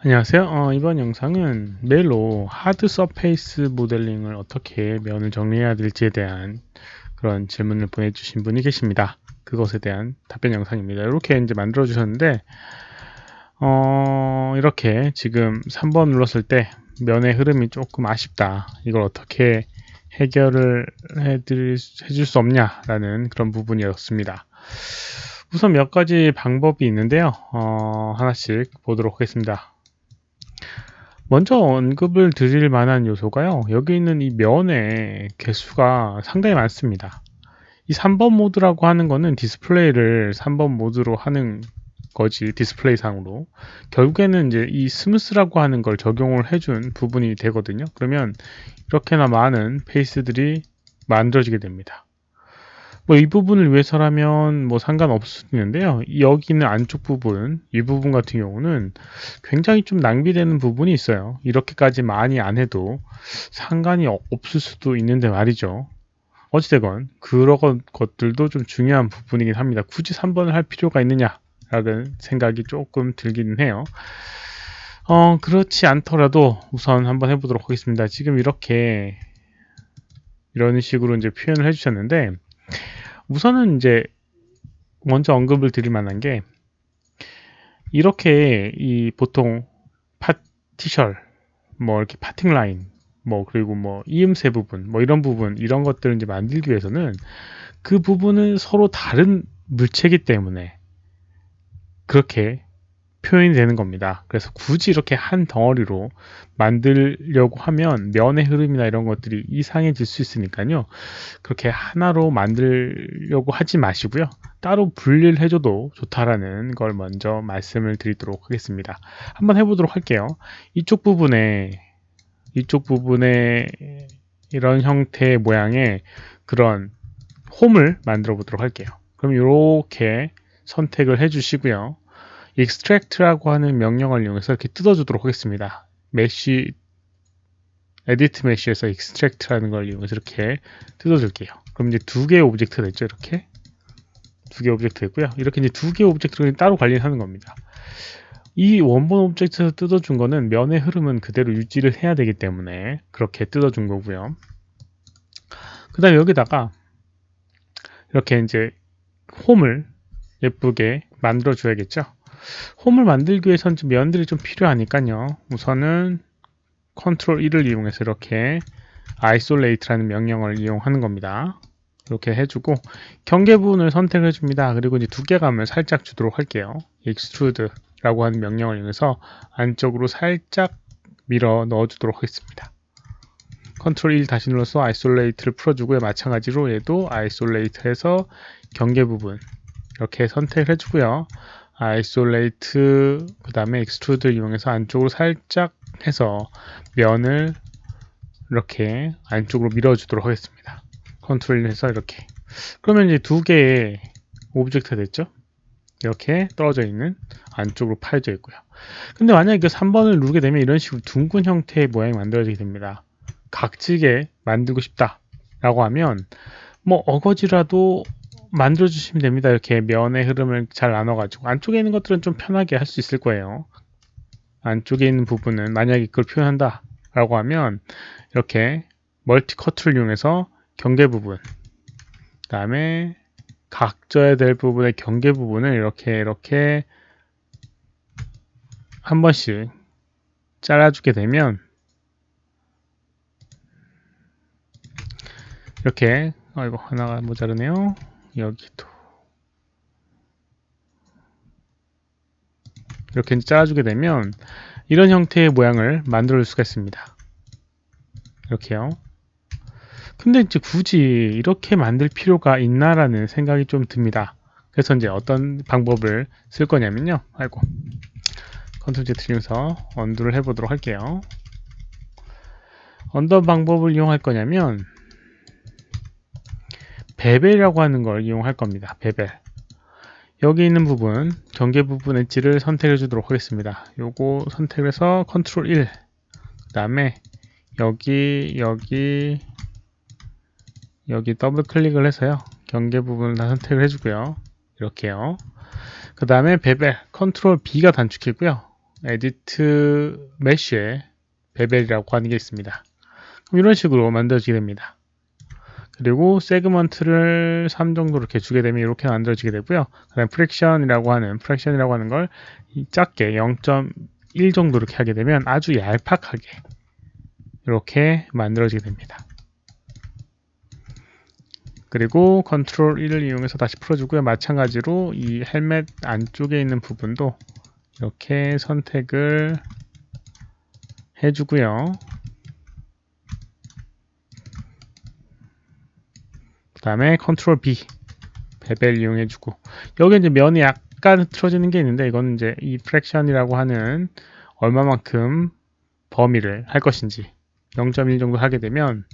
안녕하세요. 이번 영상은 메일로 하드 서페이스 모델링을 어떻게 면을 정리해야 될지에 대한 그런 질문을 보내주신 분이 계십니다. 그것에 대한 답변 영상입니다. 이렇게 이제 만들어 주셨는데, 이렇게 지금 3번 눌렀을 때 면의 흐름이 조금 아쉽다. 이걸 어떻게 해결을 해줄 수 없냐라는 그런 부분이었습니다. 우선 몇 가지 방법이 있는데요. 하나씩 보도록 하겠습니다. 먼저 언급을 드릴 만한 요소가요. 여기 있는 이 면의 개수가 상당히 많습니다. 이 3번 모드라고 하는 거는 디스플레이를 3번 모드로 하는 거지, 디스플레이 상으로. 결국에는 이제 이 스무스라고 하는 걸 적용을 해준 부분이 되거든요. 그러면 이렇게나 많은 페이스들이 만들어지게 됩니다. 뭐 이 부분을 위해서라면 뭐 상관없을 수 있는데요. 여기 있는 안쪽 부분, 이 부분 같은 경우는 굉장히 좀 낭비되는 부분이 있어요. 이렇게까지 많이 안 해도 상관이 없을 수도 있는데 말이죠. 어찌되건 그런 것들도 좀 중요한 부분이긴 합니다. 굳이 3번을 할 필요가 있느냐라는 생각이 조금 들기는 해요. 그렇지 않더라도 우선 한번 해보도록 하겠습니다. 지금 이렇게 이런 식으로 이제 표현을 해주셨는데, 우선은 이제 먼저 언급을 드릴 만한 게, 이렇게 이 보통 파티셜, 뭐 이렇게 파팅 라인, 뭐 그리고 뭐 이음새 부분, 뭐 이런 부분, 이런 것들을 이제 만들기 위해서는 그 부분은 서로 다른 물체이기 때문에 그렇게 표현이 되는 겁니다. 그래서 굳이 이렇게 한 덩어리로 만들려고 하면 면의 흐름이나 이런 것들이 이상해질 수 있으니까요. 그렇게 하나로 만들려고 하지 마시고요. 따로 분리를 해줘도 좋다라는 걸 먼저 말씀을 드리도록 하겠습니다. 한번 해보도록 할게요. 이쪽 부분에 이런 형태의 모양의 그런 홈을 만들어 보도록 할게요. 그럼 이렇게 선택을 해주시고요. extract라고 하는 명령을 이용해서 이렇게 뜯어주도록 하겠습니다. 메쉬, 에디트 메쉬에서 extract라는 걸 이용해서 이렇게 뜯어줄게요. 그럼 이제 두 개의 오브젝트가 됐죠. 이렇게 두 개의 오브젝트 됐고요. 이렇게 이제 두 개의 오브젝트를 따로 관리하는 겁니다. 이 원본 오브젝트에서 뜯어준 거는 면의 흐름은 그대로 유지를 해야 되기 때문에 그렇게 뜯어준 거고요. 그 다음에 여기다가 이렇게 이제 홈을 예쁘게 만들어 줘야겠죠. 홈을 만들기 위해서는 좀 면들이 좀 필요하니까요. 우선은 컨트롤 1을 이용해서 이렇게 isolate라는 명령을 이용하는 겁니다. 이렇게 해주고 경계 부분을 선택해 줍니다. 그리고 이제 두께감을 살짝 주도록 할게요. extrude라고 하는 명령을 이용해서 안쪽으로 살짝 밀어 넣어 주도록 하겠습니다. 컨트롤 1 다시 눌러서 isolate를 풀어주고요. 마찬가지로 얘도 isolate 해서 경계 부분 이렇게 선택을 해주고요. isolate 그 다음에 extrude 이용해서 안쪽으로 살짝 해서 면을 이렇게 안쪽으로 밀어주도록 하겠습니다. 컨트롤 해서 이렇게. 그러면 이제 두 개의 오브젝트가 됐죠? 이렇게 떨어져 있는 안쪽으로 파여져 있고요. 근데 만약에 그 3번을 누르게 되면 이런 식으로 둥근 형태의 모양이 만들어지게 됩니다. 각지게 만들고 싶다 라고 하면 뭐 어거지라도 만들어 주시면 됩니다. 이렇게 면의 흐름을 잘 나눠 가지고 안쪽에 있는 것들은 좀 편하게 할 수 있을 거예요. 안쪽에 있는 부분은 만약에 그걸 표현한다 라고 하면 이렇게 멀티 커트를 이용해서 경계 부분 그 다음에 각져야 될 부분의 경계 부분을 이렇게 한 번씩 잘라주게 되면 이렇게 아이고 하나가 모자르네요. 여기도 이렇게 잘라주게 되면 이런 형태의 모양을 만들 수가 있습니다. 이렇게요. 근데 이제 굳이 이렇게 만들 필요가 있나라는 생각이 좀 듭니다. 그래서 이제 어떤 방법을 쓸 거냐면요. 아이고 컨트롤 Z 누르면서 언두를 해보도록 할게요. 어떤 방법을 이용할 거냐면 베벨이라고 하는 걸 이용할 겁니다. 베벨. 여기 있는 부분, 경계 부분 엣지를 선택해 주도록 하겠습니다. 요거 선택해서 컨트롤 1, 그 다음에 여기 더블 클릭을 해서요. 경계 부분을 다 선택을 해주고요. 이렇게요. 그 다음에 베벨, 컨트롤 B가 단축키고요. 에디트 메쉬에 베벨이라고 하는 게 있습니다. 그럼 이런 식으로 만들어지게 됩니다. 그리고 세그먼트를 3 정도 이렇게 주게 되면 이렇게 만들어지게 되고요. 그다음 프랙션이라고 하는 걸 작게 0.1 정도 이렇게 하게 되면 아주 얄팍하게 이렇게 만들어지게 됩니다. 그리고 컨트롤 1을 이용해서 다시 풀어주고요. 마찬가지로 이 헬멧 안쪽에 있는 부분도 이렇게 선택을 해주고요. 그 다음에 컨트롤 B 베벨 이용해주고, 여기 이제 면이 약간 흐트러지는 게 있는데, 이건 이제 이 프랙션이라고 하는 얼마만큼 범위를 할 것인지 0.1 정도 하게 되면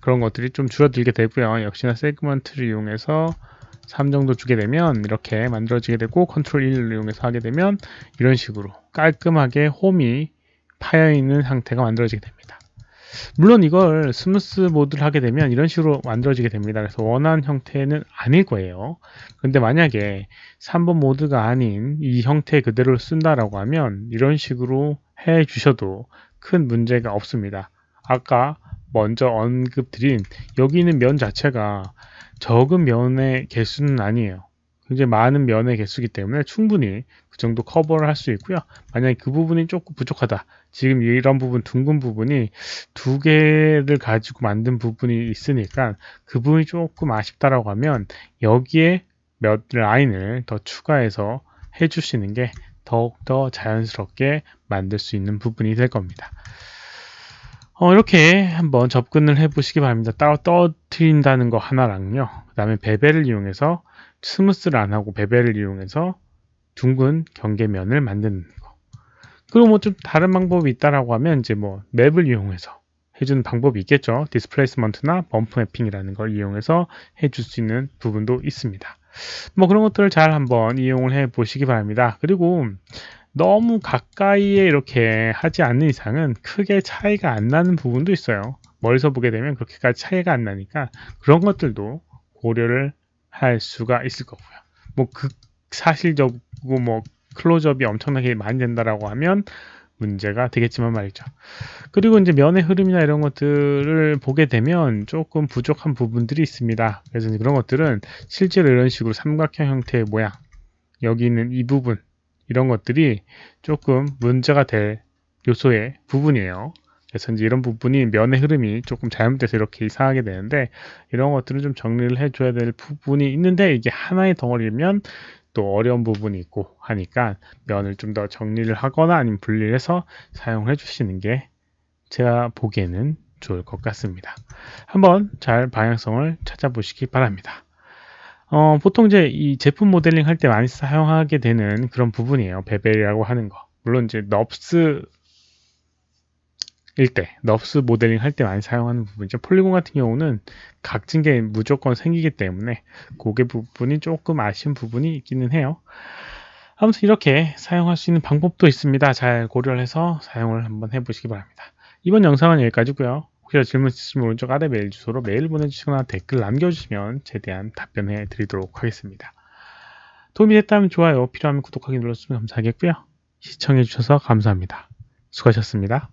그런 것들이 좀 줄어들게 되고요. 역시나 세그먼트를 이용해서 3 정도 주게 되면 이렇게 만들어지게 되고, 컨트롤 1을 이용해서 하게 되면 이런 식으로 깔끔하게 홈이 파여있는 상태가 만들어지게 됩니다. 물론 이걸 스무스 모드를 하게 되면 이런 식으로 만들어지게 됩니다. 그래서 원하는 형태는 아닐 거예요. 근데 만약에 3번 모드가 아닌 이 형태 그대로 쓴다라고 하면 이런 식으로 해 주셔도 큰 문제가 없습니다. 아까 먼저 언급드린 여기 있는 면 자체가 적은 면의 개수는 아니에요. 굉장히 많은 면의 개수이기 때문에 충분히 그 정도 커버를 할 수 있고요. 만약에 그 부분이 조금 부족하다. 지금 이런 부분, 둥근 부분이 2개를 가지고 만든 부분이 있으니까 그 부분이 조금 아쉽다라고 하면 여기에 몇 라인을 더 추가해서 해주시는 게 더욱더 자연스럽게 만들 수 있는 부분이 될 겁니다. 이렇게 한번 접근을 해 보시기 바랍니다. 따로 떨어뜨린다는 거 하나랑요. 그 다음에 베벨을 이용해서 스무스를 안 하고 베벨을 이용해서 둥근 경계면을 만드는 거. 그리고 뭐 좀 다른 방법이 있다라고 하면 이제 뭐 맵을 이용해서 해주는 방법이 있겠죠. 디스플레이스먼트나 범프 매핑이라는 걸 이용해서 해줄 수 있는 부분도 있습니다. 뭐 그런 것들을 잘 한번 이용을 해 보시기 바랍니다. 그리고 너무 가까이에 이렇게 하지 않는 이상은 크게 차이가 안 나는 부분도 있어요. 멀리서 보게 되면 그렇게까지 차이가 안 나니까 그런 것들도 고려를 할 수가 있을 거고요. 뭐 극사실적이고 뭐 클로즈업이 엄청나게 많이 된다라고 하면 문제가 되겠지만 말이죠. 그리고 이제 면의 흐름이나 이런 것들을 보게 되면 조금 부족한 부분들이 있습니다. 그래서 그런 것들은 실제로 이런 식으로 삼각형 형태의 모양, 여기 있는 이 부분, 이런 것들이 조금 문제가 될 요소의 부분이에요. 그래서 이제 이런 부분이 면의 흐름이 조금 잘못돼서 이렇게 이상하게 되는데, 이런 것들은 좀 정리를 해줘야 될 부분이 있는데, 이게 하나의 덩어리면 또 어려운 부분이 있고 하니까 면을 좀 더 정리를 하거나 아니면 분리를 해서 사용해 주시는 게 제가 보기에는 좋을 것 같습니다. 한번 잘 방향성을 찾아보시기 바랍니다. 보통 이제 이 제품 모델링 할 때 많이 사용하게 되는 그런 부분이에요. 베벨이라고 하는 거. 물론 이제 넙스 모델링 할 때 많이 사용하는 부분이죠. 폴리곤 같은 경우는 각진 게 무조건 생기기 때문에 그게 부분이 조금 아쉬운 부분이 있기는 해요. 아무튼 이렇게 사용할 수 있는 방법도 있습니다. 잘 고려를 해서 사용을 한번 해보시기 바랍니다. 이번 영상은 여기까지고요. 혹시 질문 있으시면 오른쪽 아래 메일 주소로 메일 보내주시거나 댓글 남겨주시면 최대한 답변해 드리도록 하겠습니다. 도움이 됐다면 좋아요, 필요하면 구독하기 눌러주시면 감사하겠고요. 시청해주셔서 감사합니다. 수고하셨습니다.